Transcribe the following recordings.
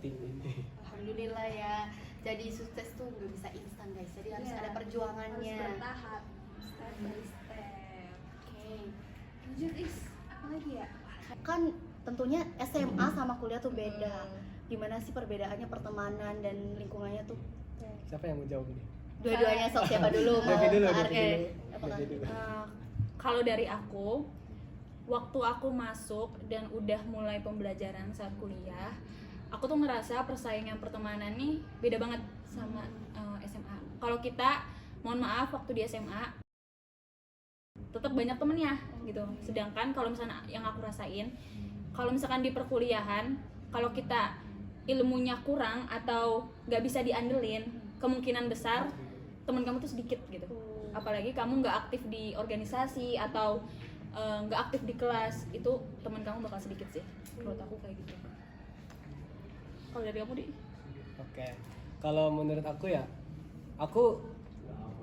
Alhamdulillah ya. Jadi sukses tuh nggak bisa instan guys. Jadi harus ada perjuangannya. Harus bertahap, step by step. Oke. Lanjut apa lagi ya? Kan tentunya SMA sama kuliah tuh beda. Gimana sih perbedaannya pertemanan dan lingkungannya tuh? Siapa yang mau jawab nih? Dua-duanya sok siapa dulu mau? Devi dulu, Kak Devi Arke. dulu. Apakah? Devi dulu. Kalau dari aku, waktu aku masuk dan udah mulai pembelajaran saat kuliah, aku tuh ngerasa persaingan pertemanan nih beda banget sama SMA. Kalau kita, mohon maaf, waktu di SMA tetap banyak temennya gitu. Sedangkan kalau misalnya yang aku rasain, kalau misalkan di perkuliahan, kalau kita ilmunya kurang atau nggak bisa diandelin, kemungkinan besar teman kamu tuh sedikit gitu. Apalagi kamu nggak aktif di organisasi atau nggak aktif di kelas, itu teman kamu bakal sedikit sih. Menurut aku kayak gitu. Kalau dari kamu, Di? Oke. Kalau menurut aku ya, aku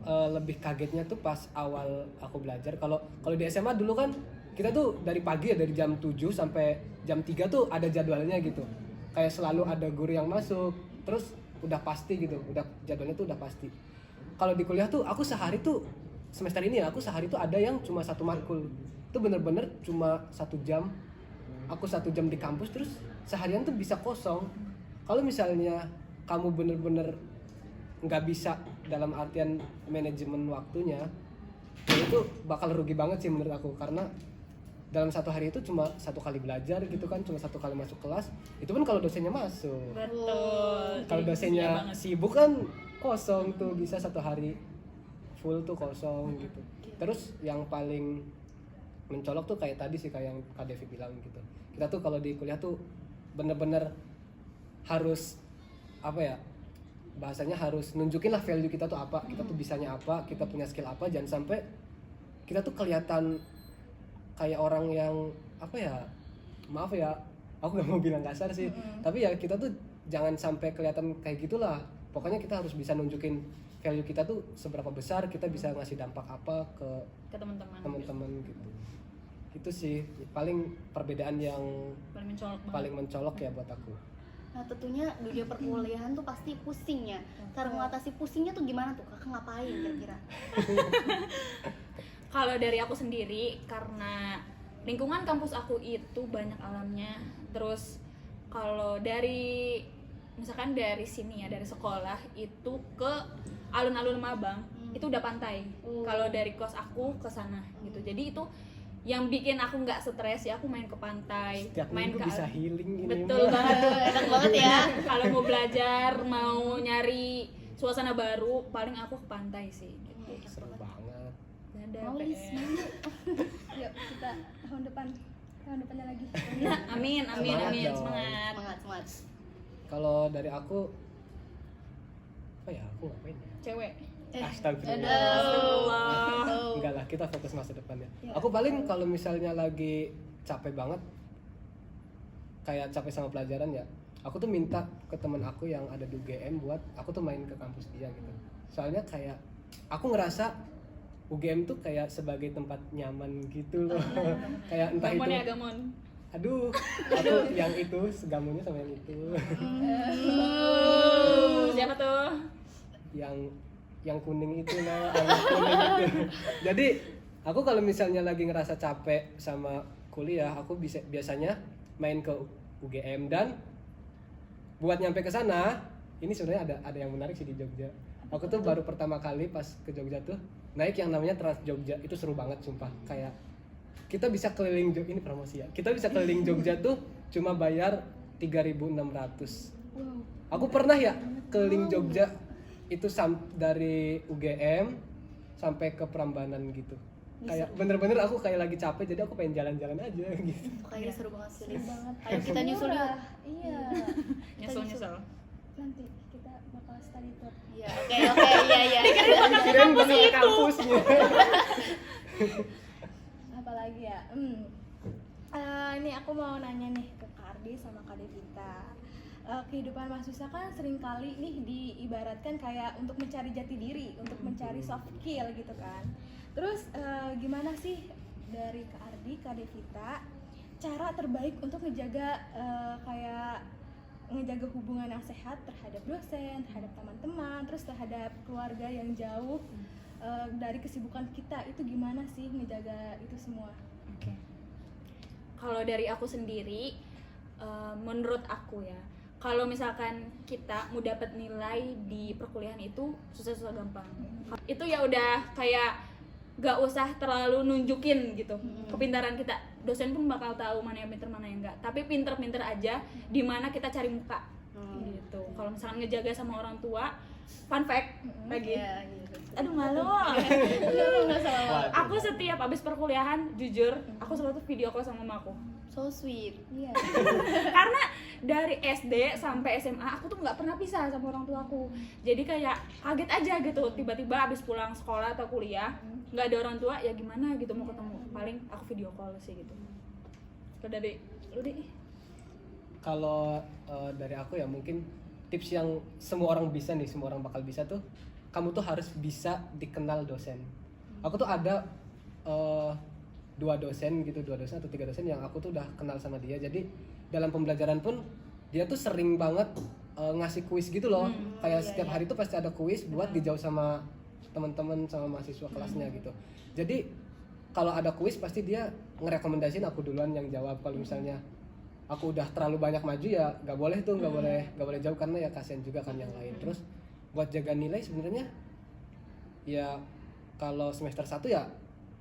lebih kagetnya tuh pas awal aku belajar. Kalau di SMA dulu kan kita tuh dari pagi ya, dari jam 7 sampai jam 3 tuh ada jadwalnya gitu. Kayak selalu ada guru yang masuk, terus udah pasti gitu, udah jadwalnya tuh udah pasti. Kalau di kuliah tuh aku sehari tuh, semester ini ya, aku sehari tuh ada yang cuma satu matkul. Itu bener-bener cuma 1 jam. Aku 1 jam di kampus, terus seharian tuh bisa kosong. Kalau misalnya kamu bener-bener nggak bisa dalam artian manajemen waktunya, ya itu bakal rugi banget sih menurut aku. Karena dalam satu hari itu cuma 1 kali belajar gitu kan, cuma 1 kali masuk kelas. Itu pun kalau dosennya masuk. Betul. Kalau dosennya sibuk kan kosong tuh, bisa 1 hari full tuh kosong gitu. Terus yang paling mencolok tuh kayak tadi sih, kayak yang Kak Devi bilang gitu. Kita tuh kalau di kuliah tuh bener-bener harus apa ya, bahasanya harus nunjukin lah value kita tuh apa, kita tuh bisanya apa, kita punya skill apa. Jangan sampai kita tuh kelihatan kayak orang yang apa ya, maaf ya, aku gak mau bilang kasar sih, tapi ya kita tuh jangan sampai kelihatan kayak gitulah. Pokoknya kita harus bisa nunjukin value kita tuh seberapa besar, kita bisa ngasih dampak apa ke teman-teman gitu. Itu sih paling perbedaan yang paling mencolok ya buat aku. Nah tentunya dunia perkuliahan tuh pasti pusing ya. Cara mengatasi pusingnya tuh gimana tuh? Kakak ngapain kira-kira? Kalau dari aku sendiri, karena lingkungan kampus aku itu banyak alamnya. Terus kalau dari misalkan dari sini ya, dari sekolah itu ke alun-alun Mabang, itu udah pantai. Kalau dari kos aku ke sana gitu. Jadi itu yang bikin aku nggak stres ya, aku main ke pantai, Setiap main minggu ke bisa healing ini. betul banget. Enak banget ya. Kalau mau belajar, mau nyari suasana baru, paling aku ke pantai sih gitu. Seru banget. Dadah, Mau PR. Lis, Yuk kita tahun depannya lagi. Nah, amin, Semangat dong. semangat. semangat. Kalau dari aku apa ya, aku ngapain ya? Cewek. Astagfirullah. Astagfirullah. Enggak lah, kita fokus masa depan ya. Ya. Aku paling kalau misalnya lagi capek banget, kayak capek sama pelajaran ya, aku tuh minta ke temen aku yang ada di UGM buat aku tuh main ke kampus dia gitu. Soalnya kayak aku ngerasa UGM tuh kayak sebagai tempat nyaman gitu loh. Kayak entah Gamon itu, ya, gamon. aduh, yang itu segamunya sama yang itu. Siapa tuh? yang kuning itu lah, yang kuning itu. Jadi aku kalau misalnya lagi ngerasa capek sama kuliah, aku biasanya main ke UGM. Dan buat nyampe ke sana, ini sebenarnya ada yang menarik sih di Jogja. Aku tuh baru pertama kali pas ke Jogja tuh naik yang namanya Trans Jogja. Itu seru banget sumpah. Kayak kita bisa keliling Jogja, ini promosi ya. Kita bisa keliling Jogja tuh cuma bayar 3.600. Aku pernah ya keliling Jogja itu dari UGM sampai ke Prambanan gitu. Kayak bener-bener aku kayak lagi capek, jadi aku pengen jalan-jalan aja gitu. Kayaknya seru banget sih. Seru banget. Ayo kita nyusul yuk. Iya. Nyesel. Nanti kita bakal study tour. Iya, oke, iya. Kirain bener kampusnya. Apalagi ya? Ini aku mau nanya nih ke Kak Ardi sama Kak Devita. Kehidupan mahasiswa kan seringkali nih diibaratkan kayak untuk mencari jati diri, untuk mencari soft skill gitu kan. Terus gimana sih dari Kak Ardi, Kak Devita, cara terbaik untuk ngejaga kayak ngejaga hubungan yang sehat terhadap dosen, terhadap teman-teman, terus terhadap keluarga yang jauh dari kesibukan kita. Itu gimana sih ngejaga itu semua? Oke. Kalau dari aku sendiri, menurut aku ya, kalau misalkan kita mau dapat nilai di perkuliahan itu susah-susah gampang. Itu ya udah kayak gak usah terlalu nunjukin gitu kepintaran kita. Dosen pun bakal tahu mana yang pinter mana yang enggak. Tapi pinter-pinter aja di mana kita cari muka. Gitu. Kalau misalkan ngejaga sama orang tua, fun fact lagi. Iya, gitu. Aduh malu. Nggak salah. Aku setiap habis perkuliahan jujur, aku selalu tuh video call sama mamaku. So sweet. Iya. Karena dari SD sampai SMA aku tuh nggak pernah pisah sama orang tuaku. Jadi kayak kaget aja gitu, tiba-tiba habis pulang sekolah atau kuliah nggak ada orang tua, ya gimana gitu mau ketemu. Paling aku video call sih gitu. Kalau dari lu deh. Kalau dari aku ya mungkin tips yang semua orang bisa nih, semua orang bakal bisa tuh, kamu tuh harus bisa dikenal dosen. Aku tuh ada dua dosen atau 3 dosen yang aku tuh udah kenal sama dia. Jadi dalam pembelajaran pun dia tuh sering banget ngasih kuis gitu loh. Kayak setiap hari tuh pasti ada kuis buat dijawab sama teman-teman, sama mahasiswa kelasnya gitu. Jadi kalau ada kuis pasti dia ngerekomendasiin aku duluan yang jawab. Kalau misalnya aku udah terlalu banyak maju ya nggak boleh jawab, karena ya kasihan juga kan yang lain. Terus buat jaga nilai sebenarnya ya kalau semester 1 ya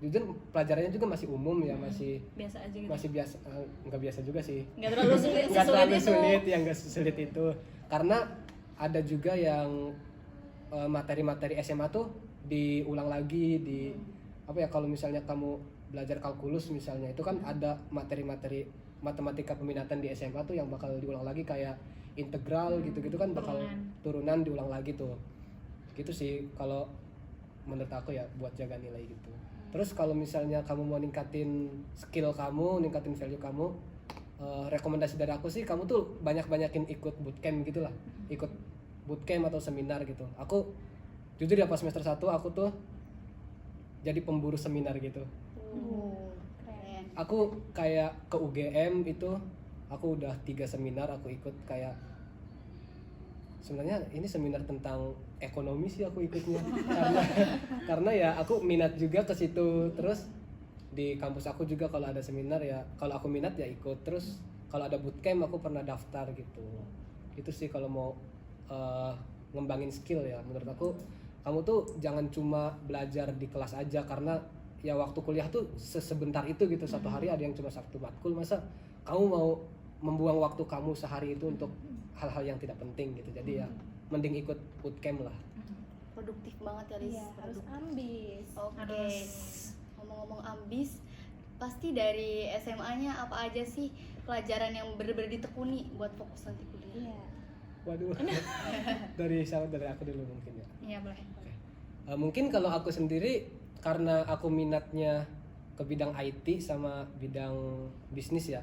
jujur pelajarannya juga masih umum ya, masih Biasa aja gitu. masih biasa, nggak biasa juga sih, Nggak terlalu sulit, nggak terlalu itu. sulit, yang nggak sulit itu. Karena ada juga yang materi-materi SMA tuh diulang lagi di apa ya, kalau misalnya kamu belajar kalkulus misalnya, itu kan ada materi-materi matematika peminatan di SMA tuh yang bakal diulang lagi, kayak integral gitu-gitu kan bakal turunan diulang lagi tuh. Gitu sih kalau menurut aku ya buat jaga nilai gitu. Terus kalau misalnya kamu mau ningkatin skill kamu, ningkatin value kamu, rekomendasi dari aku sih kamu tuh banyak-banyakin ikut bootcamp gitu lah. Ikut bootcamp atau seminar gitu. Aku jujur ya pas semester 1 aku tuh jadi pemburu seminar gitu. Keren. Aku kayak ke UGM itu aku udah 3 seminar aku ikut. Kayak sebenarnya ini seminar tentang ekonomi sih aku ikutnya. karena ya aku minat juga ke situ. Terus di kampus aku juga kalau ada seminar ya, kalau aku minat ya ikut. Terus kalau ada bootcamp aku pernah daftar gitu. Itu sih kalau mau ngembangin skill ya. Menurut aku kamu tuh jangan cuma belajar di kelas aja, karena ya waktu kuliah tuh sebentar itu gitu. Satu hari ada yang cuma Sabtu matkul, masa kamu mau membuang waktu kamu sehari itu untuk hal-hal yang tidak penting gitu. Jadi ya mending ikut bootcamp lah. Produktif banget ya, Lis. Iya, harus ambis. Oke. Ngomong-ngomong ambis, pasti dari SMA-nya apa aja sih pelajaran yang bener-bener ditekuni buat fokus nanti kuliah? Iya. Waduh. dari aku dulu mungkin ya. Iya boleh. Mungkin kalau aku sendiri karena aku minatnya ke bidang IT sama bidang bisnis ya.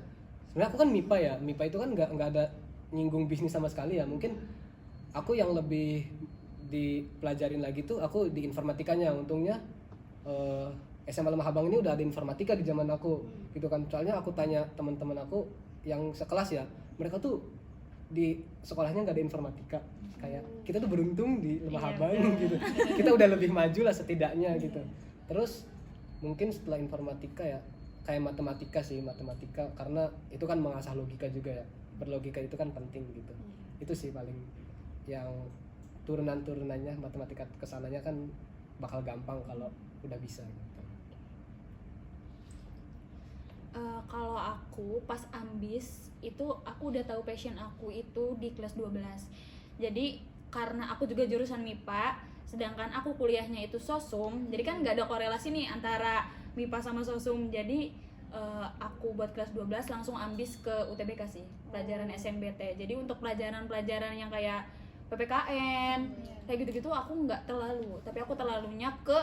Sebenarnya aku kan MIPA ya. MIPA itu kan nggak ada nyinggung bisnis sama sekali ya. Mungkin aku yang lebih dipelajarin lagi tuh aku di informatikanya. Untungnya SMA Lemah Abang ini udah ada informatika di zaman aku gitu kan. Soalnya aku tanya teman-teman aku yang sekelas ya, mereka tuh di sekolahnya nggak ada informatika. Kayak kita tuh beruntung di Lemah Abang gitu. Kita udah lebih maju lah setidaknya gitu. Terus mungkin setelah informatika ya kayak matematika karena itu kan mengasah logika juga ya. Berlogika itu kan penting gitu. Itu sih paling yang turunan-turunannya matematika kesananya kan bakal gampang kalau udah bisa gitu. Kalau aku pas ambis itu aku udah tahu passion aku itu di kelas 12. Jadi karena aku juga jurusan MIPA, sedangkan aku kuliahnya itu sosum, jadi kan nggak ada korelasi nih antara MIPA sama sosum. Jadi aku buat kelas 12 langsung ambis ke UTBK sih, pelajaran SNBT. Jadi untuk pelajaran-pelajaran yang kayak PPKN kayak gitu-gitu aku nggak terlalu, tapi aku terlalunya ke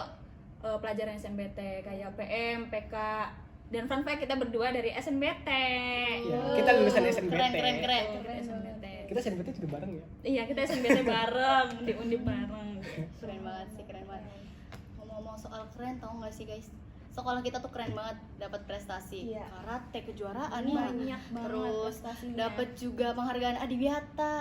pelajaran SNBT kayak PM, PK. Dan fun fact, kita berdua dari SNBT. Ya, kita lulusan SNBT. Keren. SNBT. Kita SNBT juga bareng ya. Iya, kita SNBT bareng, di Undip bareng. Keren banget sih, keren banget. Ngomong-ngomong soal keren, tau gak sih guys, sekolah kita tuh keren banget, dapat prestasi Iya. karate kejuaraan banyak banget terus prestasinya. dapat juga penghargaan Adiwiyata.